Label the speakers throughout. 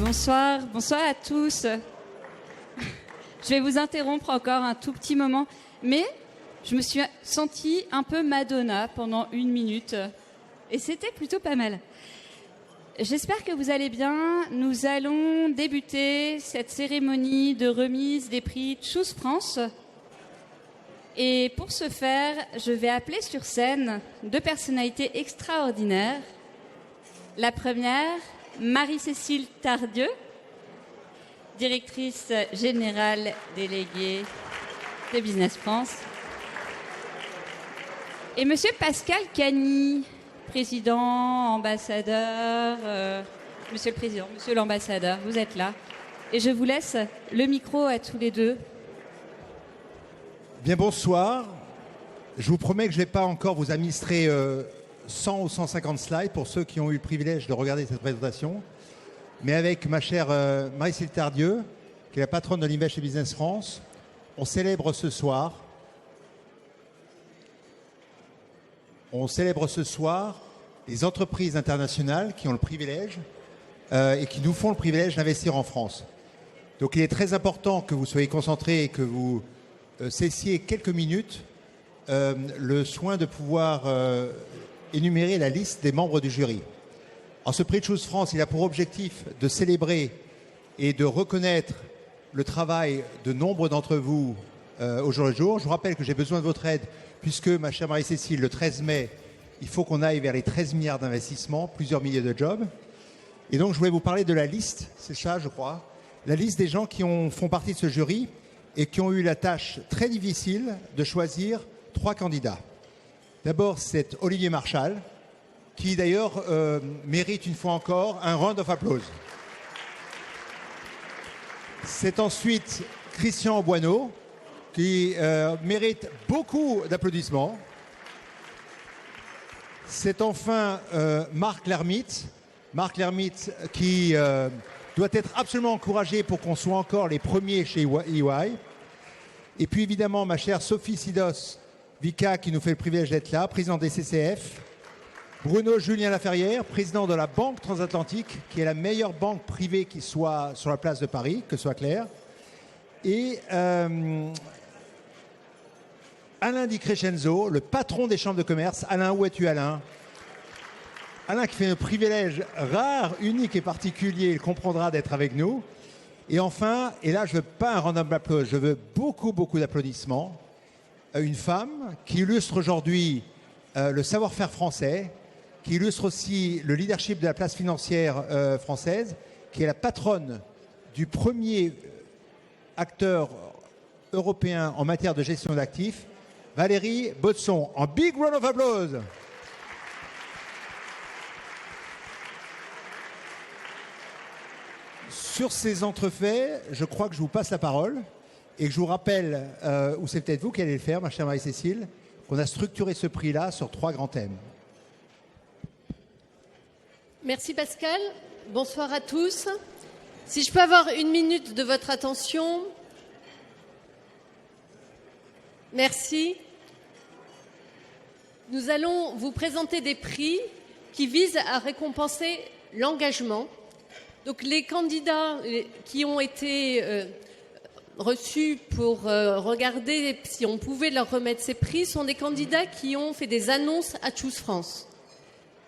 Speaker 1: Bonsoir, bonsoir à tous. Je vais vous interrompre encore un tout petit moment, mais je me suis sentie un peu Madonna pendant 1 minute et c'était plutôt pas mal. J'espère que vous allez bien. Nous allons débuter cette cérémonie de remise des prix Choose France. Et pour ce faire, je vais appeler sur scène 2 personnalités extraordinaires. La première, Marie-Cécile Tardieu, directrice générale déléguée de Business France. Et Monsieur Pascal Cagny, président, ambassadeur, Monsieur le Président, Monsieur l'ambassadeur, vous êtes là. Et je vous laisse le micro à tous les deux.
Speaker 2: Bien, bonsoir. Je vous promets que je ne vais pas encore vous administrer 100 ou 150 slides pour ceux qui ont eu le privilège de regarder cette présentation. Mais avec ma chère Marie-Cécile Tardieu, qui est la patronne de l'Invest chez Business France, on célèbre ce soir les entreprises internationales qui ont le privilège et qui nous font le privilège d'investir en France. Donc il est très important que vous soyez concentrés et que vous cessiez quelques minutes le soin de pouvoir énumérer la liste des membres du jury. Alors ce prix de Choose France, il a pour objectif de célébrer et de reconnaître le travail de nombre d'entre vous au jour le jour. Je vous rappelle que j'ai besoin de votre aide puisque, ma chère Marie-Cécile, le 13 mai, il faut qu'on aille vers les 13 milliards d'investissements, plusieurs milliers de jobs. Et donc je voulais vous parler de la liste, c'est ça je crois, la liste des gens qui font partie de ce jury et qui ont eu la tâche très difficile de choisir 3 candidats. D'abord, c'est Olivier Marchal, qui d'ailleurs mérite une fois encore un round of applause. C'est ensuite Christian Boineau, qui mérite beaucoup d'applaudissements. C'est enfin Marc Lermite. Marc Lermite qui doit être absolument encouragé pour qu'on soit encore les premiers chez EY. Et puis évidemment, ma chère Sophie Sidos Vica, qui nous fait le privilège d'être là, président des CCF. Bruno Julien Laferrière, président de la Banque Transatlantique, qui est la meilleure banque privée qui soit sur la place de Paris, que ce soit clair. Et Alain Di Crescenzo, le patron des chambres de commerce. Alain, où es-tu, Alain? Alain qui fait un privilège rare, unique et particulier, il comprendra d'être avec nous. Et enfin, et là je ne veux pas un random d'applaudissements, je veux beaucoup d'applaudissements, une femme qui illustre aujourd'hui le savoir-faire français, qui illustre aussi le leadership de la place financière française, qui est la patronne du premier acteur européen en matière de gestion d'actifs, Valérie Baudson. En big round of applause. Sur ces entrefaits, je crois que je vous passe la parole et que je vous rappelle, ou c'est peut-être vous qui allez le faire, ma chère Marie-Cécile, qu'on a structuré ce prix-là sur 3 grands thèmes.
Speaker 3: Merci Pascal. Bonsoir à tous. Si je peux avoir 1 minute de votre attention. Merci. Nous allons vous présenter des prix qui visent à récompenser l'engagement. Donc les candidats qui ont été reçus pour regarder si on pouvait leur remettre ces prix sont des candidats qui ont fait des annonces à Choose France.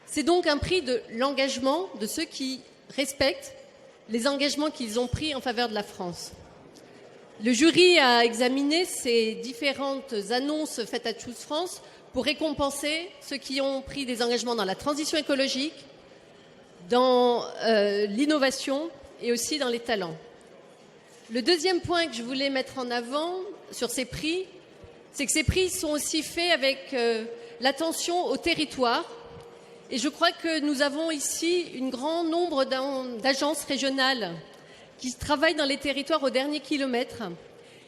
Speaker 3: C'est donc un prix de l'engagement de ceux qui respectent les engagements qu'ils ont pris en faveur de la France. Le jury a examiné ces différentes annonces faites à Choose France pour récompenser ceux qui ont pris des engagements dans la transition écologique, dans l'innovation et aussi dans les talents. Le deuxième point que je voulais mettre en avant sur ces prix, c'est que ces prix sont aussi faits avec l'attention au territoire. Et je crois que nous avons ici un grand nombre d'agences régionales qui travaillent dans les territoires au dernier kilomètre.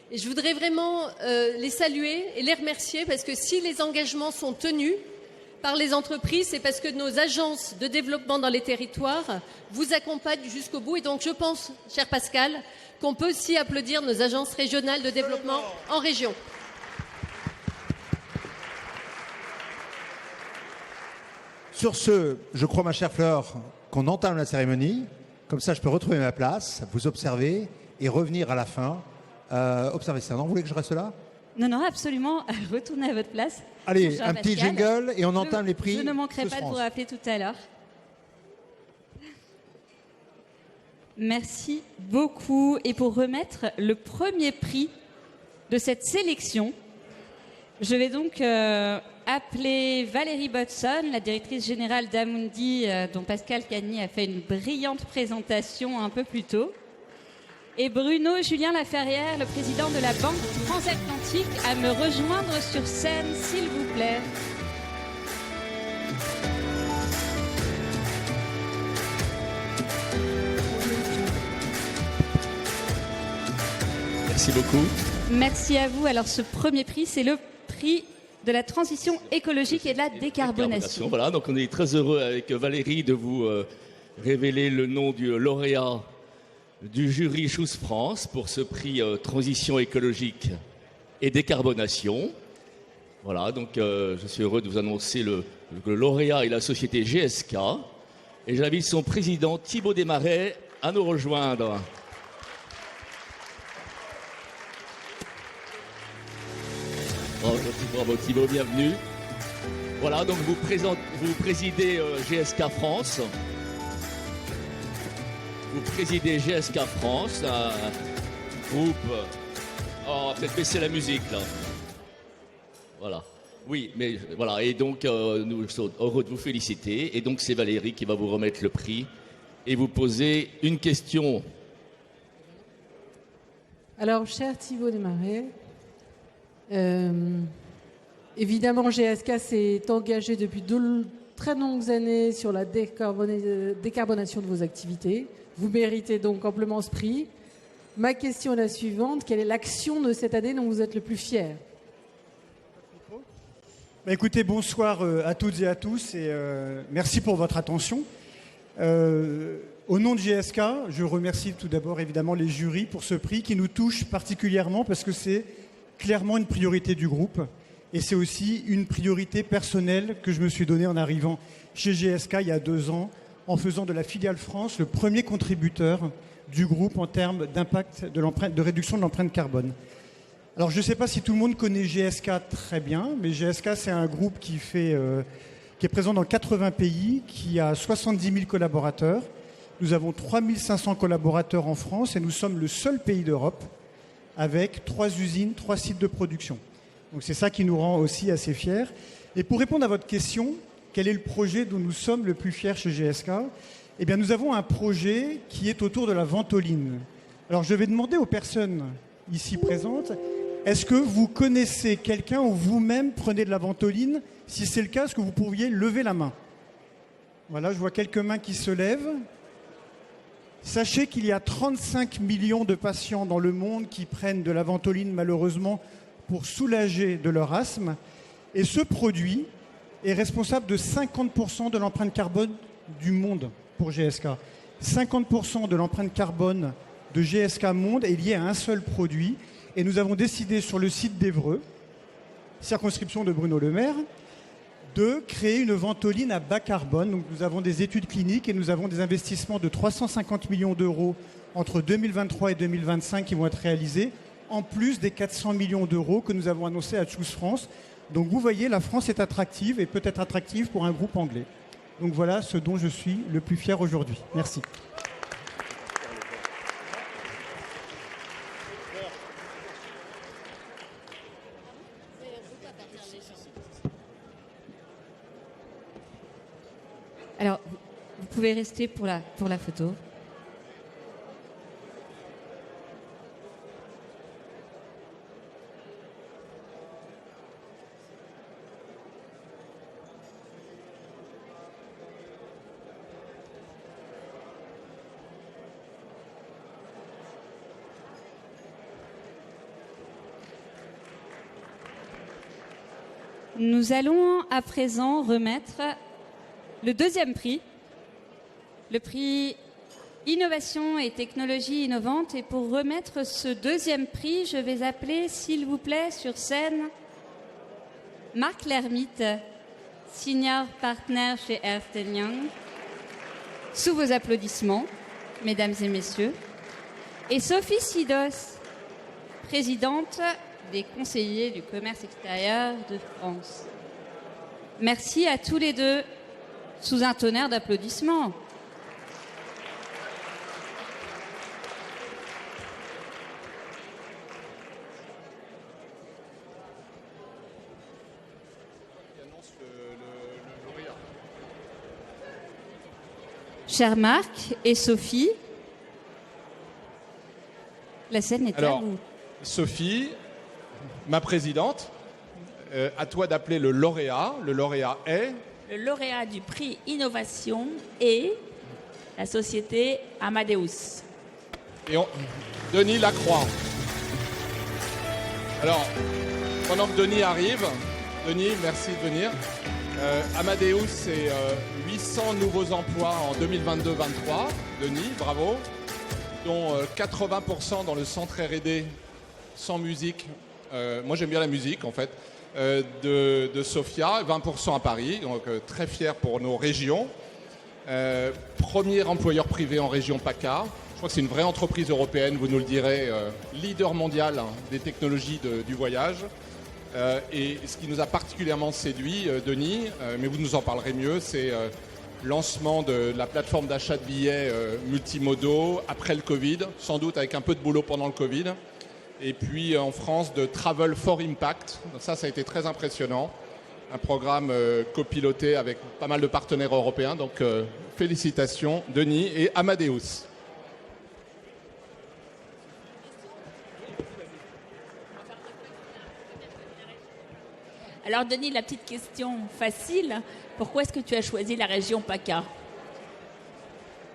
Speaker 3: Et je voudrais vraiment les saluer et les remercier parce que si les engagements sont tenus par les entreprises, c'est parce que nos agences de développement dans les territoires vous accompagnent jusqu'au bout. Et donc je pense, cher Pascal, qu'on peut aussi applaudir nos agences régionales de développement en région.
Speaker 2: Sur ce, je crois, ma chère Fleur, qu'on entame la cérémonie. Comme ça, je peux retrouver ma place, vous observer et revenir à la fin. Observez ça. Non, vous voulez que je reste là?
Speaker 1: Non, non, absolument. Retournez à votre place.
Speaker 2: Allez,
Speaker 1: Bonjour,
Speaker 2: un petit
Speaker 1: Pascal.
Speaker 2: jingle et on entame les prix.
Speaker 1: Je ne manquerai
Speaker 2: Tous
Speaker 1: pas de vous
Speaker 2: France.
Speaker 1: rappeler tout à l'heure. Merci beaucoup. Et pour remettre le premier prix de cette sélection, je vais donc appeler Valérie Bodson, la directrice générale d'Amundi, dont Pascal Cagny a fait une brillante présentation un peu plus tôt. Et Bruno Julien Laferrière, le président de la Banque Transatlantique, à me rejoindre sur scène, s'il vous plaît.
Speaker 4: Merci beaucoup.
Speaker 1: Merci à vous. Alors ce premier prix, c'est le prix de la transition écologique et de la décarbonation.
Speaker 4: Voilà, donc on est très heureux avec Valérie de vous révéler le nom du lauréat du jury Choose France pour ce prix transition écologique et décarbonation. Voilà, donc je suis heureux de vous annoncer le lauréat et la société GSK. Et j'invite son président Thibaut Desmarais à nous rejoindre. Bravo Thibaut, bienvenue. Voilà, donc vous présidez GSK France. Vous présidez GSK France, un groupe... Oh, on va peut-être baisser la musique, là. Voilà. Oui, mais voilà. Et donc, nous sommes heureux de vous féliciter. Et donc, c'est Valérie qui va vous remettre le prix et vous poser une question.
Speaker 5: Alors, cher Thibaut Desmarais, évidemment, GSK s'est engagé depuis de très longues années sur la décarbonation de vos activités. Vous méritez donc amplement ce prix. Ma question est la suivante. Quelle est l'action de cette année dont vous êtes le plus fier?
Speaker 6: Écoutez, bonsoir à toutes et à tous et merci pour votre attention. Au nom de GSK, je remercie tout d'abord évidemment les jurys pour ce prix qui nous touche particulièrement parce que c'est clairement une priorité du groupe et c'est aussi une priorité personnelle que je me suis donnée en arrivant chez GSK il y a 2 ans en faisant de la filiale France le premier contributeur du groupe en termes d'impact de réduction de l'empreinte carbone. Alors je ne sais pas si tout le monde connaît GSK très bien, mais GSK c'est un groupe qui est présent dans 80 pays, qui a 70 000 collaborateurs. Nous avons 3 500 collaborateurs en France et nous sommes le seul pays d'Europe avec 3 usines, 3 sites de production. Donc c'est ça qui nous rend aussi assez fiers. Et pour répondre à votre question, quel est le projet dont nous sommes le plus fiers chez GSK? Eh bien, nous avons un projet qui est autour de la ventoline. Alors, je vais demander aux personnes ici présentes, est-ce que vous connaissez quelqu'un ou vous-même prenez de la ventoline? Si c'est le cas, est-ce que vous pourriez lever la main? Voilà, je vois quelques mains qui se lèvent. Sachez qu'il y a 35 millions de patients dans le monde qui prennent de la ventoline, malheureusement, pour soulager de leur asthme. Et ce produit est responsable de 50% de l'empreinte carbone du monde pour GSK. 50% de l'empreinte carbone de GSK Monde est liée à un seul produit. Et nous avons décidé sur le site d'Évreux, circonscription de Bruno Le Maire, de créer une ventoline à bas carbone. Donc nous avons des études cliniques et nous avons des investissements de 350 millions d'euros entre 2023 et 2025 qui vont être réalisés, en plus des 400 millions d'euros que nous avons annoncés à Choose France. Donc vous voyez, la France est attractive et peut être attractive pour un groupe anglais. Donc voilà ce dont je suis le plus fier aujourd'hui. Merci.
Speaker 1: Alors, vous pouvez rester pour la photo. Nous allons à présent remettre le deuxième prix, le prix Innovation et technologie innovante. Et pour remettre ce deuxième prix, je vais appeler, s'il vous plaît, sur scène, Marc Lermite, senior partner chez Ernst & Young. Sous vos applaudissements. mesdames et messieurs, et Sophie Sidos, présidente des conseillers du commerce extérieur de France. Merci à tous les deux, sous un tonnerre d'applaudissements. Chers Marc et Sophie, la scène est à vous.
Speaker 7: Sophie, ma présidente, à toi d'appeler le lauréat. Le lauréat est...
Speaker 8: Le lauréat du prix Innovation est la société Amadeus.
Speaker 7: Et Denis Lacroix. Alors, pendant que Denis arrive, Denis, merci de venir. Amadeus, c'est 800 nouveaux emplois en 2022-23. Denis, bravo. Dont 80% dans le centre R&D sans musique. Moi, j'aime bien la musique, en fait. De Sofia, 20% à Paris. Donc, très fier pour nos régions. Premier employeur privé en région PACA. Je crois que c'est une vraie entreprise européenne, vous nous le direz, leader mondial des technologies du voyage. Et ce qui nous a particulièrement séduit, Denis, mais vous nous en parlerez mieux, c'est lancement de la plateforme d'achat de billets multimodaux après le Covid, sans doute avec un peu de boulot pendant le Covid. Et puis en France, de Travel for Impact. Donc ça a été très impressionnant. Un programme copiloté avec pas mal de partenaires européens. Donc félicitations, Denis et Amadeus.
Speaker 8: Alors Denis, la petite question facile, pourquoi est-ce que tu as choisi la région PACA?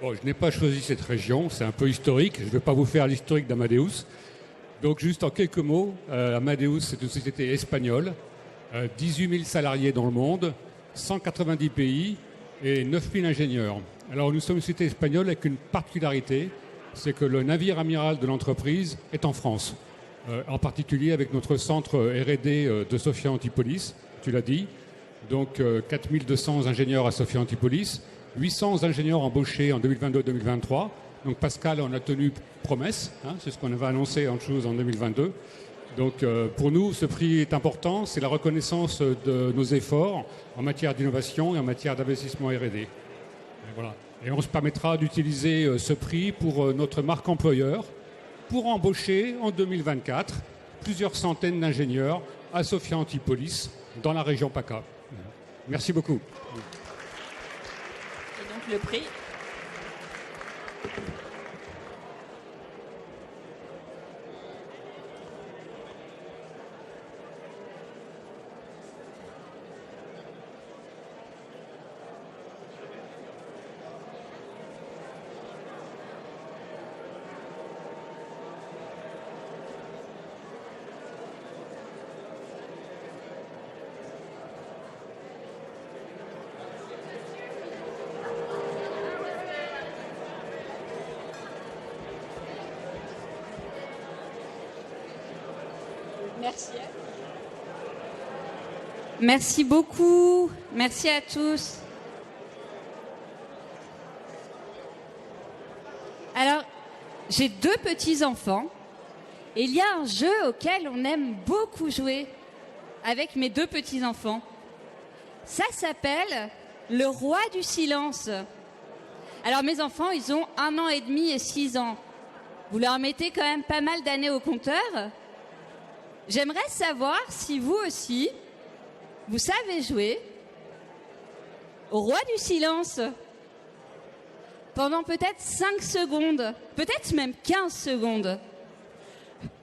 Speaker 9: Bon, je n'ai pas choisi cette région, c'est un peu historique, je ne vais pas vous faire l'historique d'Amadeus. Donc juste en quelques mots, Amadeus c'est une société espagnole, 18 000 salariés dans le monde, 190 pays et 9 000 ingénieurs. Alors nous sommes une société espagnole avec une particularité, c'est que le navire amiral de l'entreprise est en France. En particulier avec notre centre R&D de Sophia Antipolis, tu l'as dit. Donc 4200 ingénieurs à Sophia Antipolis, 800 ingénieurs embauchés en 2022-2023. Donc Pascal en a tenu promesse, hein, c'est ce qu'on avait annoncé en chose en 2022. Donc pour nous, ce prix est important, c'est la reconnaissance de nos efforts en matière d'innovation et en matière d'investissement R&D. Et voilà. Et on se permettra d'utiliser ce prix pour notre marque employeur, pour embaucher en 2024 plusieurs centaines d'ingénieurs à Sophia Antipolis dans la région PACA. Merci beaucoup.
Speaker 8: Et donc le prix.
Speaker 1: Merci. Merci beaucoup. Merci à tous. Alors, j'ai 2 petits-enfants et il y a un jeu auquel on aime beaucoup jouer avec mes 2 petits-enfants. Ça s'appelle le roi du silence. Alors mes enfants, ils ont 1 an et demi et 6 ans. Vous leur mettez quand même pas mal d'années au compteur. J'aimerais savoir si vous aussi, vous savez jouer au roi du silence pendant peut-être 5 secondes, peut-être même 15 secondes.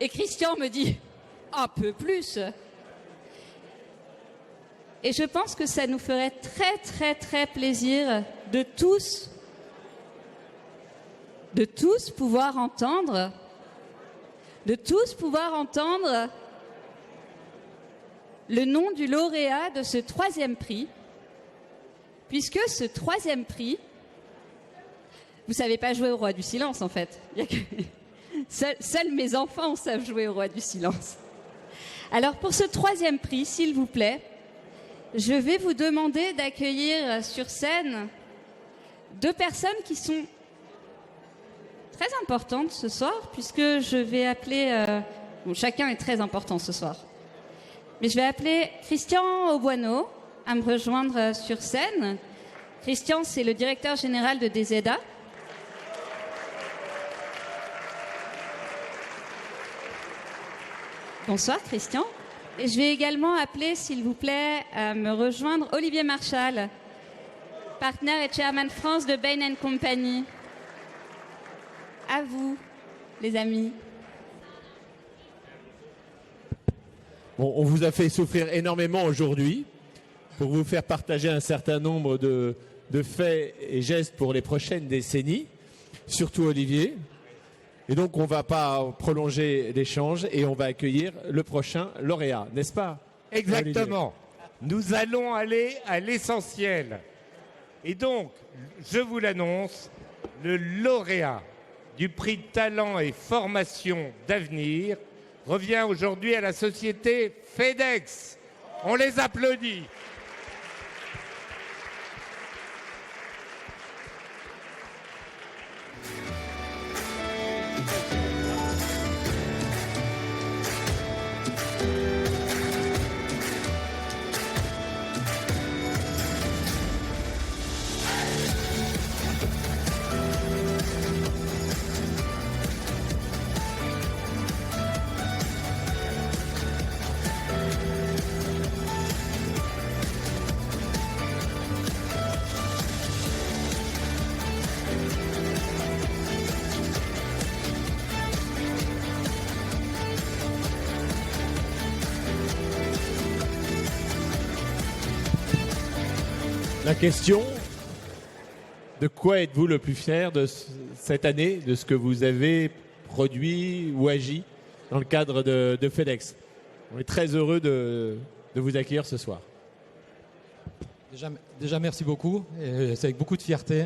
Speaker 1: Et Christian me dit un peu plus. Et je pense que ça nous ferait très très très plaisir de tous pouvoir entendre, le nom du lauréat de ce 3e prix, puisque ce 3e prix, vous savez pas jouer au roi du silence en fait. Seuls mes enfants savent jouer au roi du silence. Alors pour ce 3e prix, s'il vous plaît, je vais vous demander d'accueillir sur scène 2 personnes qui sont très importante ce soir, puisque je vais appeler... bon, chacun est très important ce soir. Mais je vais appeler Christian Auboineau à me rejoindre sur scène. Christian, c'est le directeur général de DZA. Bonsoir Christian. Et je vais également appeler, s'il vous plaît, à me rejoindre Olivier Marchal, partenaire et chairman France de Bain & Company. À vous, les amis.
Speaker 10: Bon, on vous a fait souffrir énormément aujourd'hui pour vous faire partager un certain nombre de faits et gestes pour les prochaines décennies, surtout Olivier. Et donc, on ne va pas prolonger l'échange et on va accueillir le prochain lauréat, n'est-ce pas?
Speaker 11: Exactement. Nous allons aller à l'essentiel. Et donc, je vous l'annonce, le lauréat du prix Talent et Formation d'Avenir revient aujourd'hui à la société FedEx. On les applaudit.
Speaker 10: La question, de quoi êtes-vous le plus fier de cette année, de ce que vous avez produit ou agi dans le cadre de FedEx? On est très heureux de vous accueillir ce soir.
Speaker 12: Déjà merci beaucoup. Et c'est avec beaucoup de fierté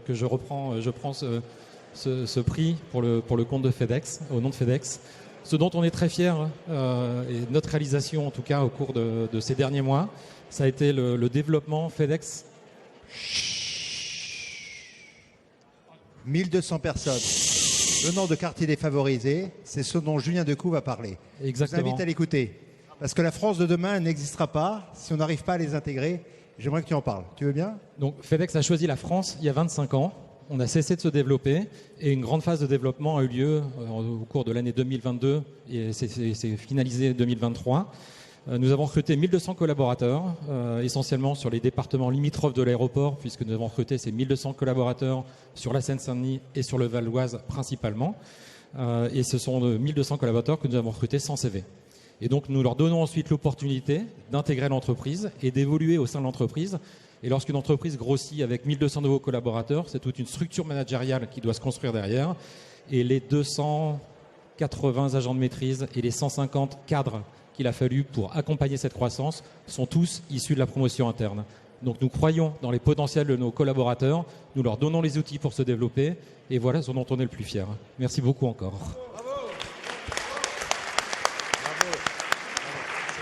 Speaker 12: que je prends ce prix pour le compte de FedEx, au nom de FedEx. Ce dont on est très fiers, et notre réalisation en tout cas au cours de ces derniers mois, ça a été le développement FedEx.
Speaker 2: 1200 personnes. Le nom de quartier défavorisé, c'est ce dont Julien Decaux va parler.
Speaker 12: Exactement.
Speaker 2: Je vous invite à l'écouter. Parce que la France de demain n'existera pas si on n'arrive pas à les intégrer. J'aimerais que tu en parles. Tu veux bien?
Speaker 12: Donc FedEx a choisi la France il y a 25 ans. On a cessé de se développer et une grande phase de développement a eu lieu au cours de l'année 2022 et c'est finalisé 2023. Nous avons recruté 1200 collaborateurs, essentiellement sur les départements limitrophes de l'aéroport, puisque nous avons recruté ces 1200 collaborateurs sur la Seine-Saint-Denis et sur le Val d'Oise principalement. Et ce sont 1200 collaborateurs que nous avons recrutés sans CV. Et donc nous leur donnons ensuite l'opportunité d'intégrer l'entreprise et d'évoluer au sein de l'entreprise. Et lorsqu'une entreprise grossit avec 1200 nouveaux collaborateurs, c'est toute une structure managériale qui doit se construire derrière. Et les 280 agents de maîtrise et les 150 cadres qu'il a fallu pour accompagner cette croissance sont tous issus de la promotion interne. Donc nous croyons dans les potentiels de nos collaborateurs, nous leur donnons les outils pour se développer et voilà ce dont on est le plus fier. Merci beaucoup encore.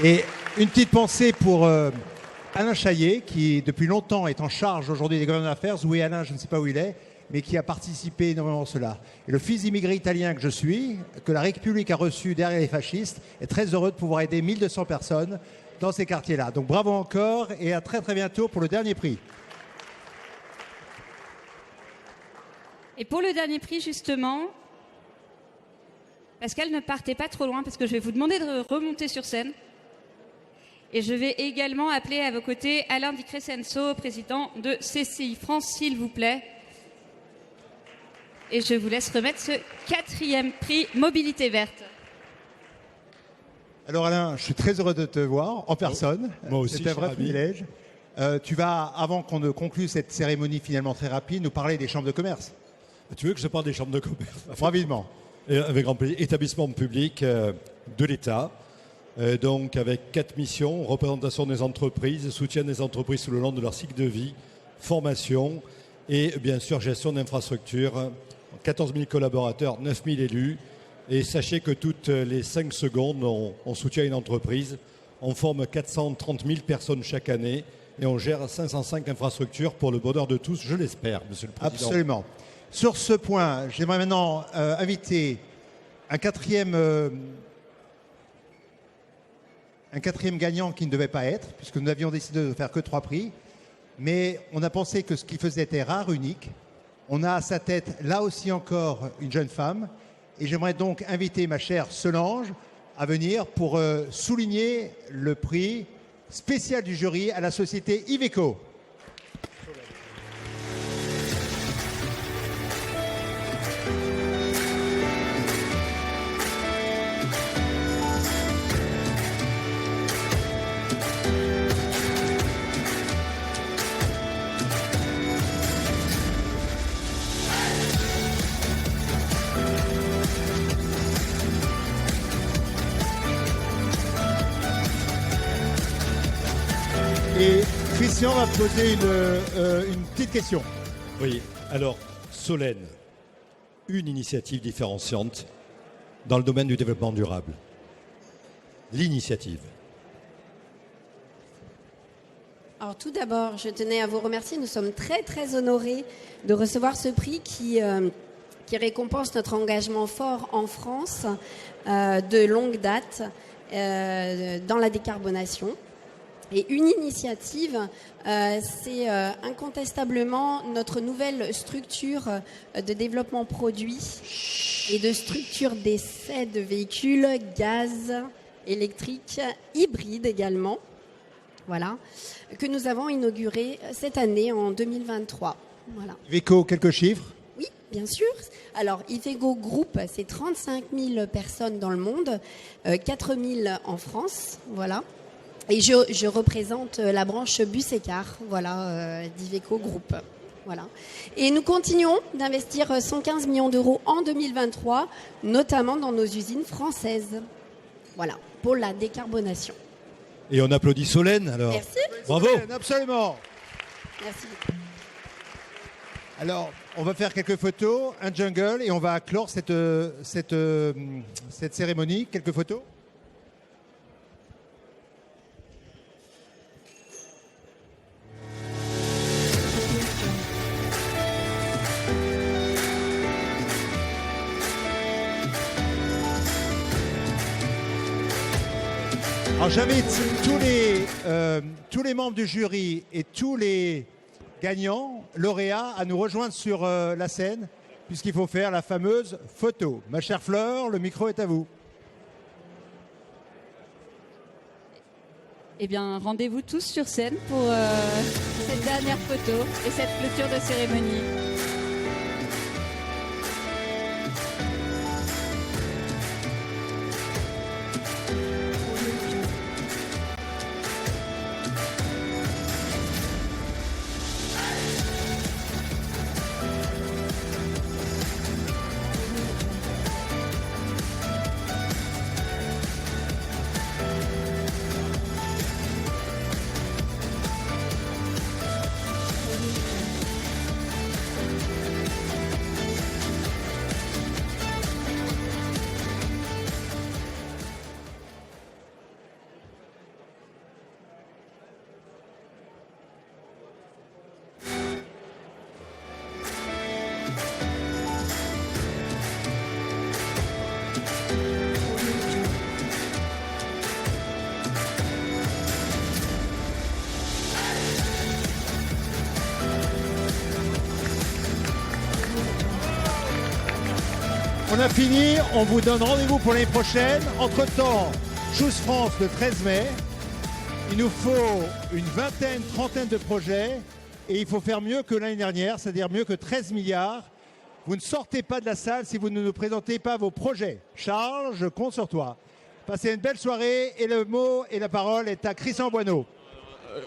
Speaker 2: Et une petite pensée pour Alain Chaillet, qui depuis longtemps est en charge aujourd'hui des Government Affairs. Où est Alain? Je ne sais pas où il est, mais qui a participé énormément à cela. Et le fils d'immigré italien que je suis, que la République a reçu derrière les fascistes, est très heureux de pouvoir aider 1200 personnes dans ces quartiers-là. Donc bravo encore et à très très bientôt pour le dernier prix.
Speaker 1: Et pour le dernier prix, justement, Pascal, ne partez pas trop loin parce que je vais vous demander de remonter sur scène. Et je vais également appeler à vos côtés Alain Di Crescenzo, président de CCI France, s'il vous plaît. Et je vous laisse remettre ce 4e prix Mobilité Verte.
Speaker 2: Alors Alain, je suis très heureux de te voir en personne.
Speaker 13: Moi aussi,
Speaker 2: c'est un vrai privilège. Tu vas, avant qu'on ne conclue cette cérémonie finalement très rapide, nous parler des chambres de commerce.
Speaker 13: Tu veux que je parle des chambres de commerce?
Speaker 2: Rapidement.
Speaker 13: Avec grand plaisir. Établissement public de l'État. Donc avec 4 missions: représentation des entreprises, soutien des entreprises tout le long de leur cycle de vie, formation et bien sûr gestion d'infrastructures. 14 000 collaborateurs, 9 000 élus. Et sachez que toutes les 5 secondes, on soutient une entreprise. On forme 430 000 personnes chaque année et on gère 505 infrastructures pour le bonheur de tous, je l'espère, Monsieur le Président.
Speaker 2: Absolument. Sur ce point, j'aimerais maintenant inviter un quatrième gagnant qui ne devait pas être, puisque nous avions décidé de ne faire que 3 prix. Mais on a pensé que ce qu'il faisait était rare, unique. On a à sa tête, là aussi encore, une jeune femme. Et j'aimerais donc inviter ma chère Solange à venir pour souligner le prix spécial du jury à la société Iveco. Et Christian va poser une petite question.
Speaker 13: Oui, alors, Solène, une initiative différenciante dans le domaine du développement durable. L'initiative.
Speaker 14: Alors tout d'abord, je tenais à vous remercier. Nous sommes très très honorés de recevoir ce prix qui récompense notre engagement fort en France de longue date dans la décarbonation. Et une initiative, c'est incontestablement notre nouvelle structure de développement produit et de structure d'essai de véhicules gaz, électriques, hybrides également. Voilà, que nous avons inauguré cette année en 2023. Voilà.
Speaker 2: Iveco, quelques chiffres?
Speaker 14: Oui, bien sûr. Alors, Iveco Group, c'est 35 000 personnes dans le monde, 4 000 en France, voilà. Et je représente la branche bus et car, voilà, d'Iveco Group. Voilà. Et nous continuons d'investir 115 millions d'euros en 2023, notamment dans nos usines françaises. Voilà, pour la décarbonation.
Speaker 13: Et on applaudit Solène, alors.
Speaker 14: Merci.
Speaker 13: Bravo.
Speaker 2: Solène, absolument.
Speaker 14: Merci.
Speaker 2: Alors, on va faire quelques photos, un jungle, et on va clore cette cérémonie. Quelques photos. Alors j'invite tous les membres du jury et tous les gagnants, lauréats, à nous rejoindre sur la scène, puisqu'il faut faire la fameuse photo. Ma chère Fleur, le micro est à vous.
Speaker 1: Eh bien, rendez-vous tous sur scène pour cette dernière photo et cette clôture de cérémonie.
Speaker 2: On a fini, on vous donne rendez-vous pour l'année prochaine. Entre-temps, Choose France le 13 mai. Il nous faut une vingtaine, trentaine de projets et il faut faire mieux que l'année dernière, c'est-à-dire mieux que 13 milliards. Vous ne sortez pas de la salle si vous ne nous présentez pas vos projets. Charles, je compte sur toi. Passez une belle soirée et le mot et la parole est à Christian Boineau.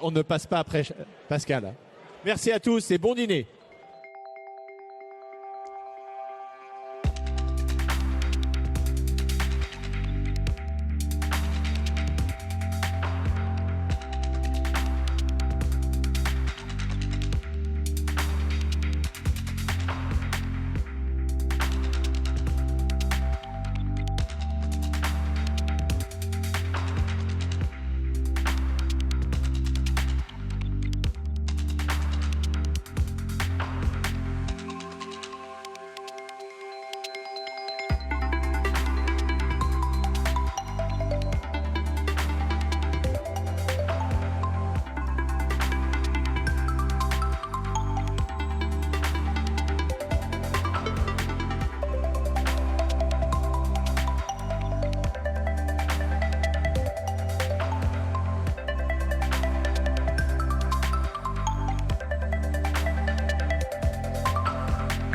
Speaker 10: On ne passe pas après Pascal. Merci à tous et bon dîner.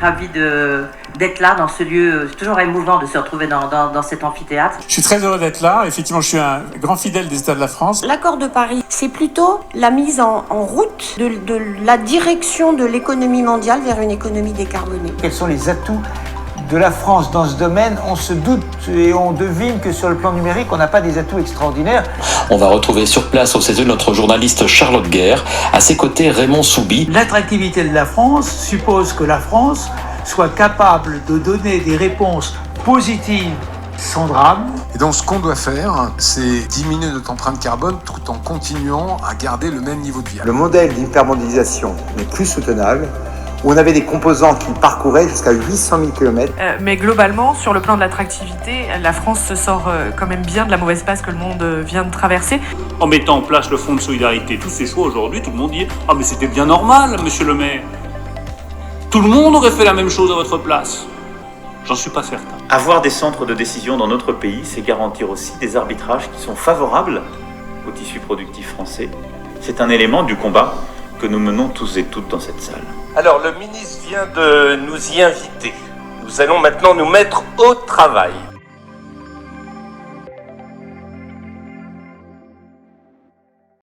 Speaker 15: Ravie d'être là dans ce lieu. C'est toujours émouvant de se retrouver dans cet amphithéâtre.
Speaker 16: Je suis très heureux d'être là. Effectivement, je suis un grand fidèle des États de la France.
Speaker 17: L'accord de Paris, c'est plutôt la mise en route de la direction de l'économie mondiale vers une économie décarbonée.
Speaker 18: Quels sont les atouts de la France dans ce domaine? On se doute et on devine que sur le plan numérique, on n'a pas des atouts extraordinaires.
Speaker 19: On va retrouver sur place au CESE notre journaliste Charlotte Guerre. À ses côtés, Raymond Soubi.
Speaker 18: L'attractivité de la France suppose que la France soit capable de donner des réponses positives sans drame.
Speaker 20: Et donc ce qu'on doit faire, c'est diminuer notre empreinte carbone tout en continuant à garder le même niveau de vie.
Speaker 21: Le modèle d'hypermondialisation n'est plus soutenable, où on avait des composants qui parcouraient jusqu'à 800 000 km.
Speaker 22: Mais globalement, sur le plan de l'attractivité, la France se sort quand même bien de la mauvaise passe que le monde vient de traverser.
Speaker 23: En mettant en place le fonds de solidarité, tous ces choix aujourd'hui, tout le monde dit « Ah mais c'était bien normal, monsieur le maire ». Tout le monde aurait fait la même chose à votre place. J'en suis pas certain.
Speaker 24: Avoir des centres de décision dans notre pays, c'est garantir aussi des arbitrages qui sont favorables au tissu productif français. C'est un élément du combat que nous menons tous et toutes dans cette salle.
Speaker 11: Alors, le ministre vient de nous y inviter. Nous allons maintenant nous mettre au travail.